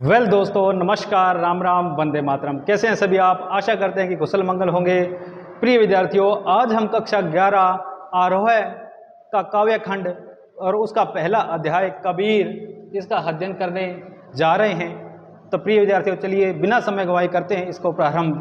दोस्तों नमस्कार, राम राम, वंदे मातरम। कैसे हैं सभी आप? आशा करते हैं कि कुशल मंगल होंगे। प्रिय विद्यार्थियों, आज हम कक्षा 11 आरोह का काव्य खंड और उसका पहला अध्याय कबीर, इसका अध्ययन करने जा रहे हैं। तो प्रिय विद्यार्थियों, चलिए बिना समय गवाए करते हैं इसको प्रारंभ।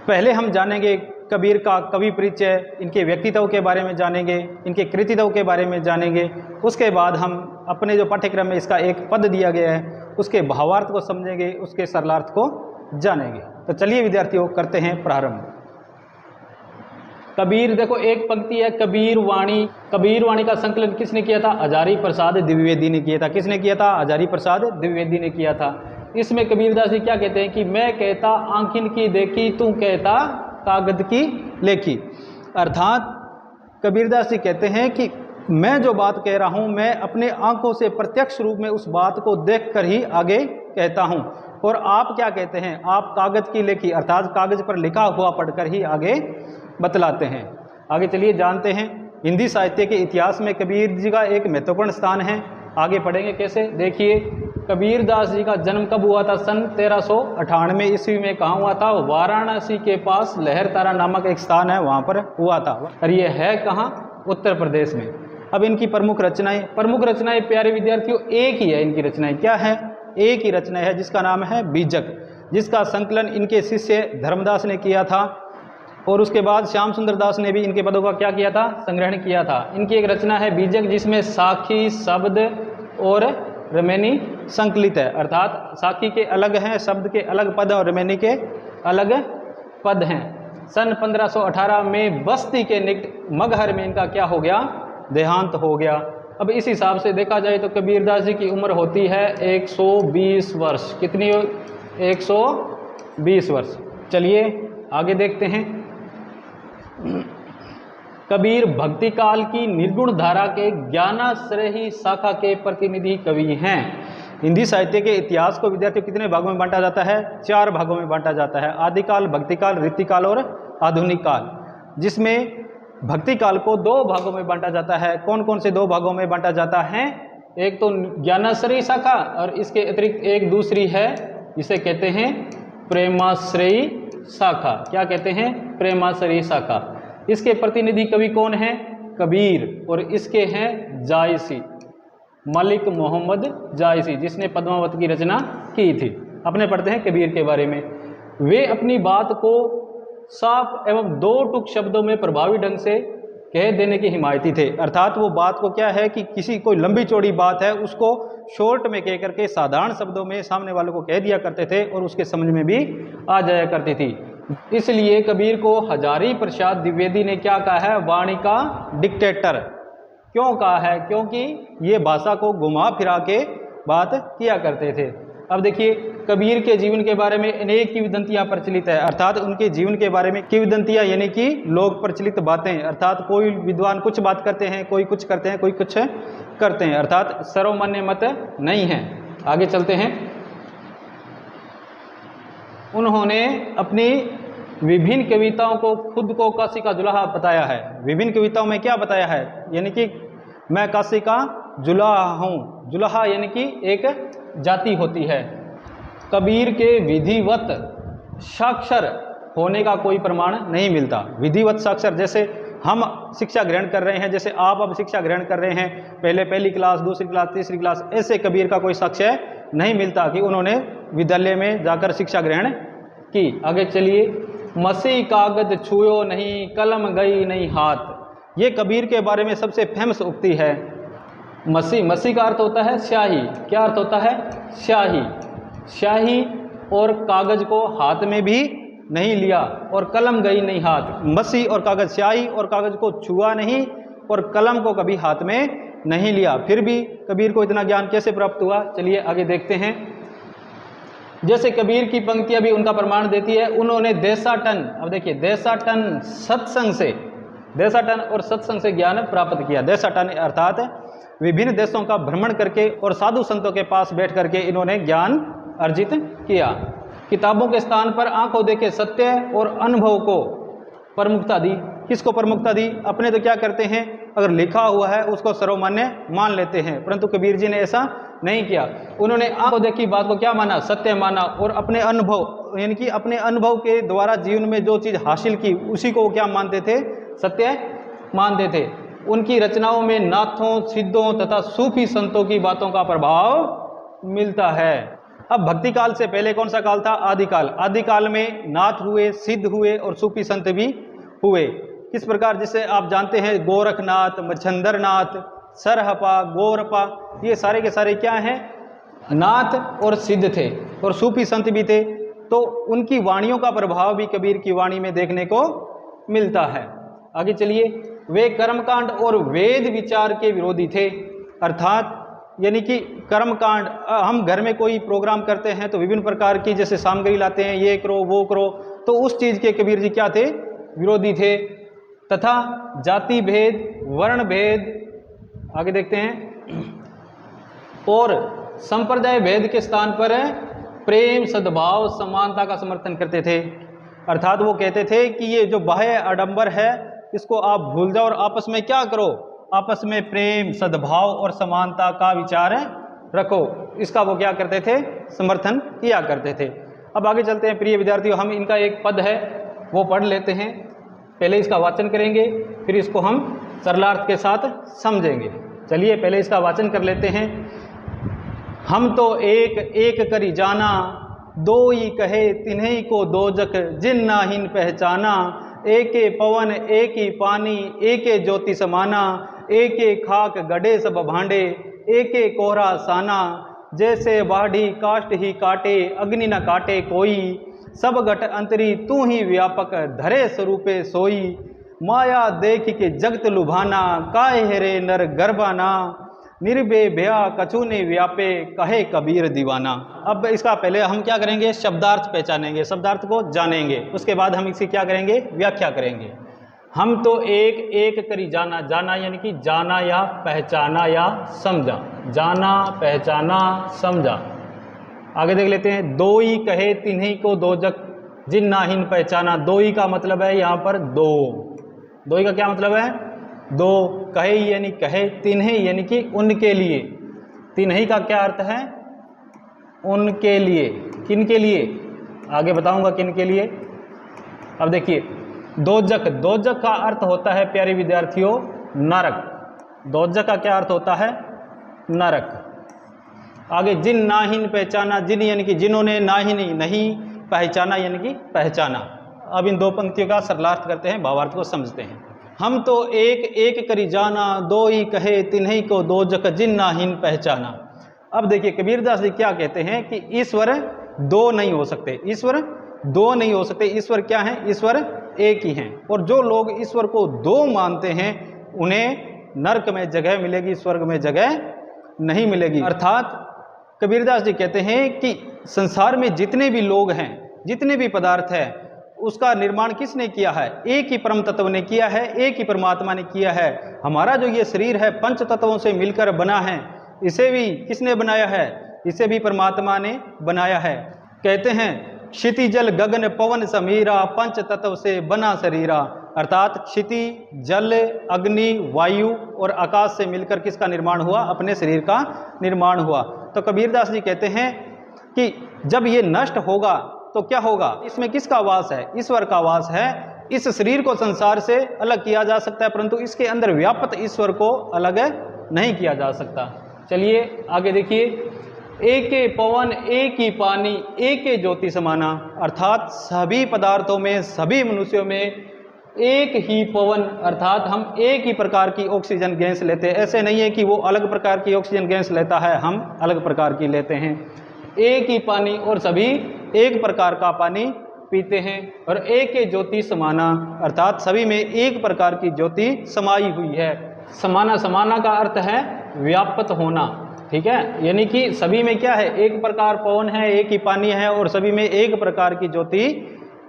पहले हम जानेंगे कबीर का कवि परिचय, इनके व्यक्तित्व के बारे में जानेंगे, इनके कृतित्व के बारे में जानेंगे। उसके बाद हम अपने जो पाठ्यक्रम में इसका एक पद दिया गया है उसके भावार्थ को समझेंगे, उसके सरलार्थ को जानेंगे। तो चलिए विद्यार्थियों, करते हैं प्रारंभ। कबीर, देखो एक पंक्ति है कबीर वाणी। कबीर वाणी का संकलन किसने किया था? हजारी प्रसाद द्विवेदी ने किया था। किसने किया था? हजारी प्रसाद द्विवेदी ने किया था। इसमें कबीरदास जी क्या कहते हैं कि मैं कहता आंखिन की देखी, तू कहता कागज की लेखी। अर्थात कबीरदास जी कहते हैं कि मैं जो बात कह रहा हूं, मैं अपने आंखों से प्रत्यक्ष रूप में उस बात को देखकर ही आगे कहता हूं। और आप क्या कहते हैं? आप कागज की लेखी अर्थात कागज पर लिखा हुआ पढ़कर ही आगे बतलाते हैं। आगे चलिए जानते हैं। हिंदी साहित्य के इतिहास में कबीर जी का एक महत्वपूर्ण स्थान है। आगे पढ़ेंगे कैसे, देखिए। कबीरदास जी का जन्म कब हुआ था? सन 1398 ईस्वी में। कहाँ हुआ था? वाराणसी के पास लहरतारा नामक एक स्थान है, वहाँ पर हुआ था। और ये है कहाँ? उत्तर प्रदेश में। अब इनकी प्रमुख रचनाएं प्यारे विद्यार्थियों एक ही है। इनकी रचनाएं क्या है? एक ही रचना है जिसका नाम है बीजक, जिसका संकलन इनके शिष्य धर्मदास ने किया था। और उसके बाद श्याम सुंदर दास ने भी इनके पदों का क्या किया था? संग्रहण किया था। इनकी एक रचना है बीजक, जिसमें साखी शब्द और रमैनी संकलित है। अर्थात साखी के अलग हैं, शब्द के अलग पद और रमैनी के अलग पद हैं। सन 1518 में बस्ती के निकट मगहर में इनका क्या हो गया? देहांत हो गया। अब इस हिसाब से देखा जाए तो कबीरदास जी की उम्र होती है 120 वर्ष। कितनी? 120 वर्ष। चलिए आगे देखते हैं। कबीर भक्ति काल की निर्गुण धारा के ज्ञानाश्रयी शाखा के प्रतिनिधि कवि हैं। हिंदी साहित्य के इतिहास को विद्यार्थियों कितने भागों में बांटा जाता है? 4 भागों में बांटा जाता है। आदिकाल, भक्तिकाल, रीतिकाल और आधुनिक काल। जिसमें भक्ति काल को 2 भागों में बांटा जाता है। कौन कौन से 2 भागों में बांटा जाता है? एक तो ज्ञानाश्रयी शाखा और इसके अतिरिक्त एक दूसरी है जिसे कहते हैं प्रेमाश्रयी शाखा। क्या कहते हैं? प्रेमाश्रयी शाखा। इसके प्रतिनिधि कवि कौन है? कबीर। और इसके हैं जायसी, मलिक मोहम्मद जायसी, जिसने पद्मावत की रचना की थी। अपने पढ़ते हैं कबीर के बारे में। वे अपनी बात को साफ एवं 2 टूक शब्दों में प्रभावी ढंग से कह देने के हिमायती थे। अर्थात वो बात को क्या है कि किसी कोई लंबी चौड़ी बात है उसको शॉर्ट में कह करके साधारण शब्दों में सामने वालों को कह दिया करते थे और उसके समझ में भी आ जाया करती थी। इसलिए कबीर को हजारी प्रसाद द्विवेदी ने क्या कहा है? वाणी का डिक्टेटर। क्यों कहा है? क्योंकि ये भाषा को घुमा फिरा के बात किया करते थे। अब देखिए, कबीर के जीवन के बारे में अनेक किंवदंतियां प्रचलित है। अर्थात उनके जीवन के बारे में किंवदंतियां यानी कि लोक प्रचलित बातें। अर्थात कोई विद्वान कुछ बात करते हैं, कोई कुछ करते हैं, कोई कुछ करते हैं। अर्थात सर्वमान्य मत नहीं है। आगे चलते हैं। उन्होंने अपनी विभिन्न कविताओं को खुद को काशी का जुलाहा बताया है। विभिन्न कविताओं में क्या बताया है? यानी कि मैं काशी का जुलाहा हूँ। जुलाहा यानी कि एक जाति होती है। कबीर के विधिवत साक्षर होने का कोई प्रमाण नहीं मिलता। विधिवत साक्षर जैसे हम शिक्षा ग्रहण कर रहे हैं, जैसे आप अब शिक्षा ग्रहण कर रहे हैं, पहले पहली क्लास, दूसरी क्लास, तीसरी क्लास, ऐसे कबीर का कोई साक्ष्य नहीं मिलता कि उन्होंने विद्यालय में जाकर शिक्षा ग्रहण की। आगे चलिए। मसी कागज छुयो नहीं, कलम गई नहीं हाथ। ये कबीर के बारे में सबसे फेमस उक्ति है। मसी का अर्थ होता है स्याही। क्या अर्थ होता है? स्याही। स्याही और कागज को हाथ में भी नहीं लिया और कलम गई नहीं हाथ। मसी और कागज, स्याही और कागज को छुआ नहीं और कलम को कभी हाथ में नहीं लिया। फिर भी कबीर को इतना ज्ञान कैसे प्राप्त हुआ? चलिए आगे देखते हैं। जैसे कबीर की पंक्तियां भी उनका प्रमाण देती है। उन्होंने देशाटन, अब देखिए, देशाटन और सत्संग से ज्ञान प्राप्त किया। देशाटन अर्थात विभिन्न देशों का भ्रमण करके और साधु संतों के पास बैठ करके इन्होंने ज्ञान अर्जित किया। किताबों के स्थान पर आंखों देखे सत्य और अनुभव को प्रमुखता दी। किसको प्रमुखता दी? अपने तो क्या करते हैं, अगर लिखा हुआ है उसको सर्वमान्य मान लेते हैं, परंतु कबीर जी ने ऐसा नहीं किया। उन्होंने आंखों देखी बात को क्या माना? सत्य माना, और अपने अनुभव यानी कि अपने अनुभव के द्वारा जीवन में जो चीज़ हासिल की उसी को क्या मानते थे? सत्य मानते थे। उनकी रचनाओं में नाथों, सिद्धों तथा सूफी संतों की बातों का प्रभाव मिलता है। अब भक्ति काल से पहले कौन सा काल था? आदिकाल। आदिकाल में नाथ हुए, सिद्ध हुए और सूफी संत भी हुए। किस प्रकार? जिसे आप जानते हैं गोरखनाथ, मच्छंदरनाथ, सरहपा, गोरपा, ये सारे के सारे क्या हैं? नाथ और सिद्ध थे और सूफी संत भी थे। तो उनकी वाणियों का प्रभाव भी कबीर की वाणी में देखने को मिलता है। आगे चलिए। वे कर्मकांड और वेद विचार के विरोधी थे, अर्थात यानी कि कर्मकांड, हम घर में कोई प्रोग्राम करते हैं तो विभिन्न प्रकार की जैसे सामग्री लाते हैं, ये करो वो करो, तो उस चीज़ के कबीर जी क्या थे? विरोधी थे। तथा जाति भेद, वर्ण भेद, आगे देखते हैं, और संप्रदाय भेद के स्थान पर प्रेम, सद्भाव, समानता का समर्थन करते थे। अर्थात वो कहते थे कि ये जो बाह्य आडंबर है इसको आप भूल जाओ और आपस में क्या करो? आपस में प्रेम, सद्भाव और समानता का विचार रखो। इसका वो क्या करते थे? समर्थन किया करते थे। अब आगे चलते हैं प्रिय विद्यार्थियों, हम इनका एक पद है वो पढ़ लेते हैं। पहले इसका वाचन करेंगे, फिर इसको हम सरलार्थ के साथ समझेंगे। चलिए पहले इसका वाचन कर लेते हैं। हम तो एक एक करी जाना, दो ही कहे तिन्हीं को दोजक, जिन नाहिन पहचाना। एके पवन एक ही पानी, एके ज्योति समाना। एके खाक गढ़े सब भांडे, एके कोहरा साना। जैसे बाढ़ी काष्ट ही काटे, अग्नि न काटे कोई। सब घट अंतरी तू ही व्यापक, धरे स्वरूपे सोई। माया देख के जगत लुभाना, काहे रे नर गर्भाना। निर्भे भया कछु ने व्यापे, कहे कबीर दीवाना। अब इसका पहले हम क्या करेंगे? शब्दार्थ पहचानेंगे, शब्दार्थ को जानेंगे, उसके बाद हम इसकी क्या करेंगे? व्याख्या करेंगे। हम तो एक एक करी जाना, जाना यानी कि जाना या पहचाना या समझा, जाना, पहचाना, समझा। आगे देख लेते हैं। दो ही कहे तिन्हीं को दोजक, जिन नाहिन पहचाना। दो ही का मतलब है यहाँ पर दो। दो ही का क्या मतलब है? दो। कहे यानी कहे, तिन्हीं यानी कि उनके लिए। तिन्हीं का क्या अर्थ है? उनके लिए। किन के लिए? आगे बताऊंगा किन के लिए। अब देखिए, दोजक, दोजक का अर्थ होता है प्यारे विद्यार्थियों नरक। दोजक का क्या अर्थ होता है? नरक। आगे जिन नाहिन पहचाना, जिन यानी कि जिन्होंने, नाहिन नहीं, पहचाना यानी कि पहचाना। अब इन दो पंक्तियों का सरलार्थ करते हैं, भावार्थ को समझते हैं। हम तो एक एक करी जाना, दो ही कहे तिन्हीं को दोजक, जिन नाहिन पहचाना। अब देखिए कबीरदास जी क्या कहते हैं कि ईश्वर दो नहीं हो सकते। ईश्वर दो नहीं हो सकते। ईश्वर क्या है? ईश्वर एक ही हैं। और जो लोग ईश्वर को दो मानते हैं उन्हें नरक में जगह मिलेगी, स्वर्ग में जगह नहीं मिलेगी। अर्थात कबीरदास जी कहते हैं कि संसार में जितने भी लोग हैं, जितने भी पदार्थ है, उसका निर्माण किसने किया है? एक ही परम तत्व ने किया है, एक ही परमात्मा ने किया है। हमारा जो ये शरीर है पंच तत्वों से मिलकर बना है, इसे भी किसने बनाया है? इसे भी परमात्मा ने बनाया है। कहते हैं क्षिति जल गगन पवन समीरा, पंच तत्व से बना शरीरा। अर्थात क्षिति, जल, अग्नि, वायु और आकाश से मिलकर किसका निर्माण हुआ? अपने शरीर का निर्माण हुआ। तो कबीरदास जी कहते हैं कि जब ये नष्ट होगा तो क्या होगा? इसमें किसका वास है? ईश्वर का वास है। इस शरीर को संसार से अलग किया जा सकता है, परंतु इसके अंदर व्याप्त ईश्वर को अलग नहीं किया जा सकता। चलिए आगे देखिए। एक ही पवन एक ही पानी, एक ही ज्योति समाना। अर्थात सभी पदार्थों में, सभी मनुष्यों में एक ही पवन, अर्थात हम एक ही प्रकार की ऑक्सीजन गैस लेते हैं। ऐसे नहीं है कि वो अलग प्रकार की ऑक्सीजन गैस लेता है, हम अलग प्रकार की लेते हैं। एक ही पानी और सभी एक प्रकार का पानी पीते हैं। और एक ही ज्योति समाना, अर्थात सभी में एक प्रकार की ज्योति समाई हुई है। समाना, समाना का अर्थ है व्याप्त होना, ठीक है। यानी कि सभी में क्या है? एक प्रकार पवन है, एक ही पानी है और सभी में एक प्रकार की ज्योति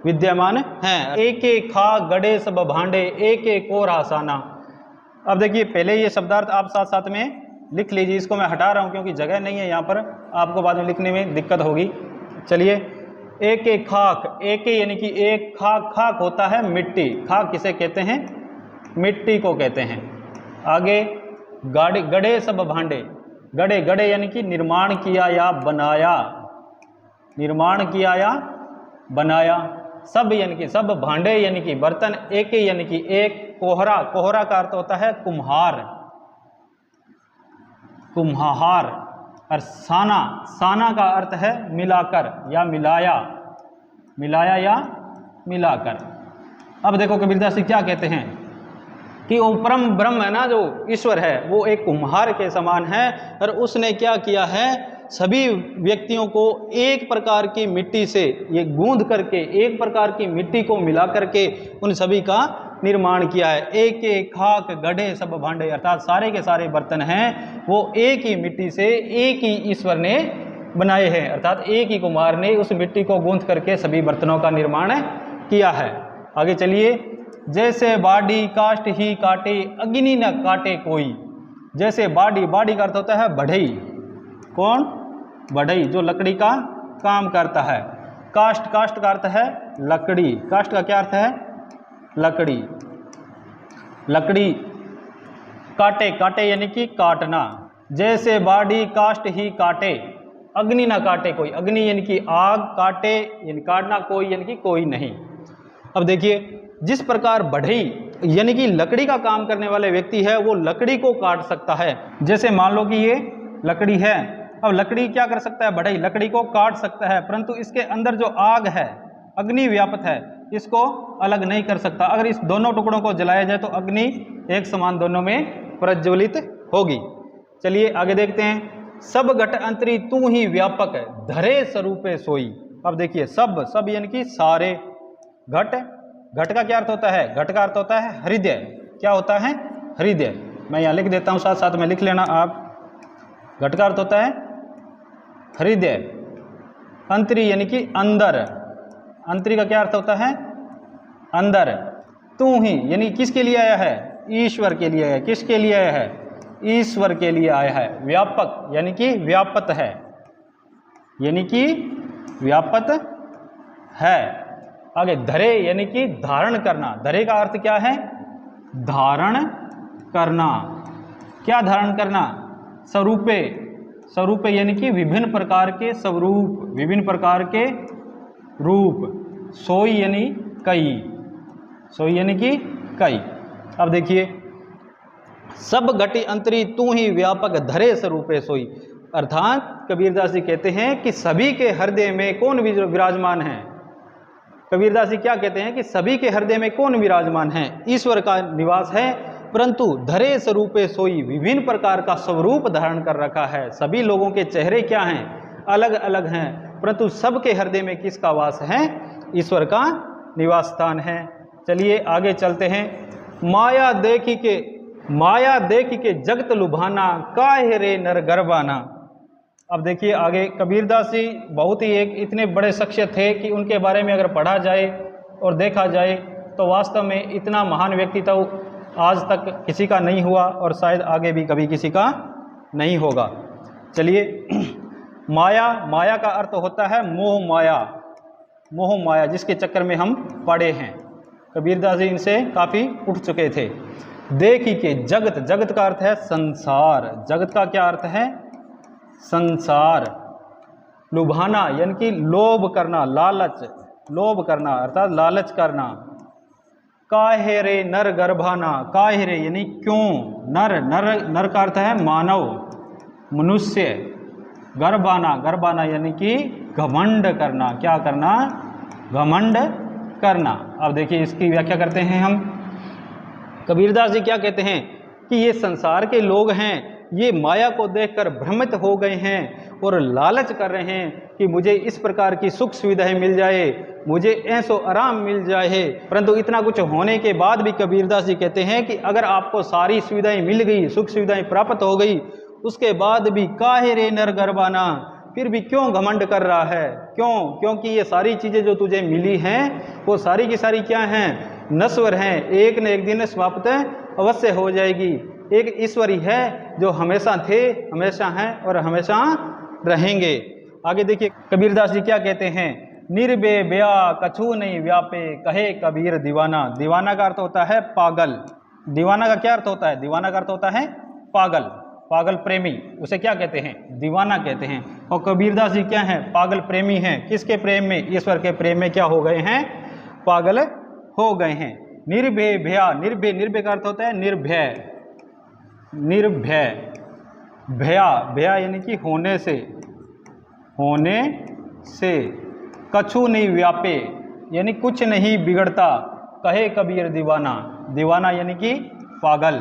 विद्यमान है। एक एक खा गड़े सब भांडे, एक एक को रासाना। अब देखिए पहले ये शब्दार्थ आप साथ साथ में लिख लीजिए। इसको मैं हटा रहा हूँ क्योंकि जगह नहीं है यहाँ पर, आपको बाद में लिखने में दिक्कत होगी। चलिए एक एक खाक, एक यानी कि एक खाक, खाक होता है मिट्टी, खाक किसे कहते हैं? मिट्टी को कहते हैं। आगे गाड़े, गड़े सब भांडे, गड़े, गड़े यानी कि निर्माण किया या बनाया, निर्माण किया या बनाया। सब यानी कि सब, भांडे यानी कि बर्तन, एक यानी कि एक, कोहरा, कोहरा का अर्थ होता है कुम्हार, कुम्हार। और साना, साना का अर्थ है मिलाकर या मिलाया, मिलाया या मिलाकर। अब देखो कबीरदास जी क्या कहते हैं कि वो परम ब्रह्म है ना, जो ईश्वर है, वो एक कुम्हार के समान है। और उसने क्या किया है, सभी व्यक्तियों को एक प्रकार की मिट्टी से ये गूंद करके, एक प्रकार की मिट्टी को मिला करके उन सभी का निर्माण किया है। एक एक खाक गढ़े सब भांडे, अर्थात सारे के सारे बर्तन हैं वो एक ही मिट्टी से एक ही ईश्वर ने बनाए हैं, अर्थात एक ही कुम्हार ने उस मिट्टी को गूंथ करके सभी बर्तनों का निर्माण किया है। आगे चलिए, जैसे बाड़ी काष्ट ही काटे, अग्नि न काटे कोई। जैसे बाड़ी, बाड़ी का अर्थ होता है बढ़ई, कौन? बढ़ई, जो लकड़ी का काम करता है। काष्ट, काष्ट का अर्थ है लकड़ी, काष्ट का क्या अर्थ है? लकड़ी, लकड़ी। काटे, काटे यानी कि काटना। जैसे बाड़ी काष्ट ही काटे, अग्नि ना काटे कोई, अग्नि यानी कि आग, काटे यानी काटना, कोई यानी कि कोई नहीं। अब देखिए, जिस प्रकार बढ़ई यानी कि लकड़ी का काम करने वाले व्यक्ति है, वो लकड़ी को काट सकता है। जैसे मान लो कि ये लकड़ी है, अब लकड़ी क्या कर सकता है? बढ़ई लकड़ी को काट सकता है, परंतु इसके अंदर जो आग है, अग्नि व्याप्त है, इसको अलग नहीं कर सकता। अगर इस दोनों टुकड़ों को जलाया जाए तो अग्नि एक समान दोनों में प्रज्वलित होगी। चलिए आगे देखते हैं। सब घट अंतरी तू ही व्यापक है, धरे स्वरूपे सोई। अब देखिए, सब, सब यानी कि सारे। घट, घट का क्या अर्थ होता है? घट का अर्थ होता है हृदय। क्या होता है? हृदय। मैं यहाँ लिख देता हूँ, साथ साथ में लिख लेना आप। घट का अर्थ होता है हृदय। अंतरी यानी कि अंदर, अंतरी का क्या अर्थ होता है? अंदर। तू ही यानी किसके लिए आया है? ईश्वर के लिए है। किसके लिए आया है? ईश्वर के लिए आया है। व्यापक यानी कि व्यापत है, यानी कि व्यापत है। आगे धरे यानी कि धारण करना। धरे का अर्थ क्या है? धारण करना। क्या धारण करना? स्वरूपे, स्वरूपे यानी कि विभिन्न प्रकार के स्वरूप, विभिन्न प्रकार के रूप। सोई यानी कई, सोई यानी कि कई। अब देखिए, सब घटी अंतरी तू ही व्यापक धरे स्वरूपे सोई। अर्थात कबीरदास जी कहते हैं कि सभी के हृदय में कौन विराजमान है? कबीरदास जी क्या कहते हैं कि सभी के हृदय में कौन विराजमान है? ईश्वर का निवास है, परंतु धरे स्वरूपे सोई, विभिन्न प्रकार का स्वरूप धारण कर रखा है। सभी लोगों के चेहरे क्या हैं? अलग अलग हैं, परंतु सबके हृदय में किसका वास है? ईश्वर का निवास स्थान है। चलिए आगे चलते हैं। माया देखी के, माया देखी के जगत लुभाना, काहे रे नर गर्भाना। अब देखिए आगे, कबीरदास जी बहुत ही एक इतने बड़े शख्सियत थे कि उनके बारे में अगर पढ़ा जाए और देखा जाए तो वास्तव में इतना महान व्यक्ति तो आज तक किसी का नहीं हुआ और शायद आगे भी कभी किसी का नहीं होगा। चलिए, माया, माया का अर्थ होता है मोह माया, मोह माया, जिसके चक्कर में हम पड़े हैं। कबीरदास जी इनसे काफ़ी उठ चुके थे। देखी के जगत, जगत का अर्थ है संसार। जगत का क्या अर्थ है? संसार। लुभाना यानी कि लोभ करना, लालच, लोभ करना अर्थात लालच करना। काहे रे नर गर्भाना, काहे रे यानी क्यों। नर, नर, नर का अर्थ है मानव, मनुष्य। गर्भाना, गर्भाना यानी कि घमंड करना। क्या करना? घमंड करना। अब देखिए इसकी व्याख्या करते हैं हम। कबीरदास जी क्या कहते हैं कि ये संसार के लोग हैं, ये माया को देखकर भ्रमित हो गए हैं और लालच कर रहे हैं कि मुझे इस प्रकार की सुख सुविधाएं मिल जाए, मुझे ऐसो आराम मिल जाए। परंतु इतना कुछ होने के बाद भी कबीरदास जी कहते हैं कि अगर आपको सारी सुविधाएं मिल गई, सुख सुविधाएं प्राप्त हो गई, उसके बाद भी काहे रे नर गर्भाना, फिर भी क्यों घमंड कर रहा है? क्यों? क्योंकि ये सारी चीज़ें जो तुझे मिली हैं वो सारी की सारी क्या हैं? नश्वर हैं, एक न एक दिन समाप्त अवश्य हो जाएगी। एक ईश्वर ही है जो हमेशा थे, हमेशा हैं और हमेशा रहेंगे। आगे देखिए कबीरदास जी क्या कहते हैं निर्भय भया कछु नहीं व्यापे कहे कबीर दीवाना। दीवाना का अर्थ होता है पागल। दीवाना का क्या अर्थ होता है? दीवाना का अर्थ होता है पागल, पागल प्रेमी, उसे क्या कहते हैं? दीवाना कहते हैं। और कबीरदास जी क्या हैं? पागल प्रेमी हैं। किसके प्रेम में? ईश्वर के प्रेम में क्या हो गए हैं? पागल हो गए हैं। निर्भय भया, निर्भय, निर्भय का अर्थ होता है निर्भय, निर्भय, भया, भया यानी कि होने से, होने से, कछु नहीं व्यापे यानी कुछ नहीं बिगड़ता, कहे कबीर दीवाना, दीवाना यानी कि पागल,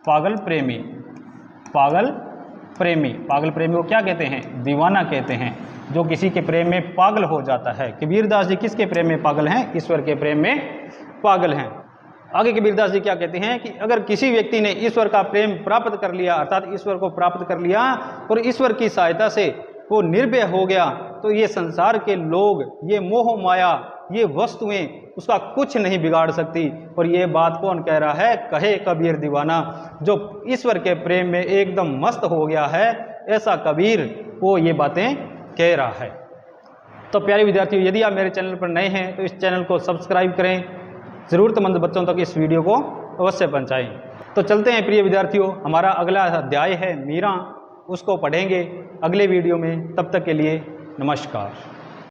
पागल प्रेमी, पागल प्रेमी, पागल प्रेमी को क्या कहते हैं? दीवाना कहते हैं, जो किसी के प्रेम में पागल हो जाता है। कबीरदास जी किसके प्रेम में पागल हैं? ईश्वर के प्रेम में पागल हैं। आगे कबीरदास जी क्या कहते हैं कि अगर किसी व्यक्ति ने ईश्वर का प्रेम प्राप्त कर लिया, अर्थात ईश्वर को प्राप्त कर लिया और ईश्वर की सहायता से वो निर्भय हो गया, तो ये संसार के लोग, ये मोह माया, ये वस्तुएं उसका कुछ नहीं बिगाड़ सकती। और ये बात कौन कह रहा है? कहे कबीर दीवाना, जो ईश्वर के प्रेम में एकदम मस्त हो गया है, ऐसा कबीर वो ये बातें कह रहा है। तो प्यारे विद्यार्थियों, यदि आप मेरे चैनल पर नए हैं तो इस चैनल को सब्सक्राइब करें, ज़रूरतमंद बच्चों तक इस वीडियो को अवश्य पहुँचाएँ। तो चलते हैं प्रिय विद्यार्थियों, हमारा अगला अध्याय है मीरा, उसको पढ़ेंगे अगले वीडियो में। तब तक के लिए नमस्कार।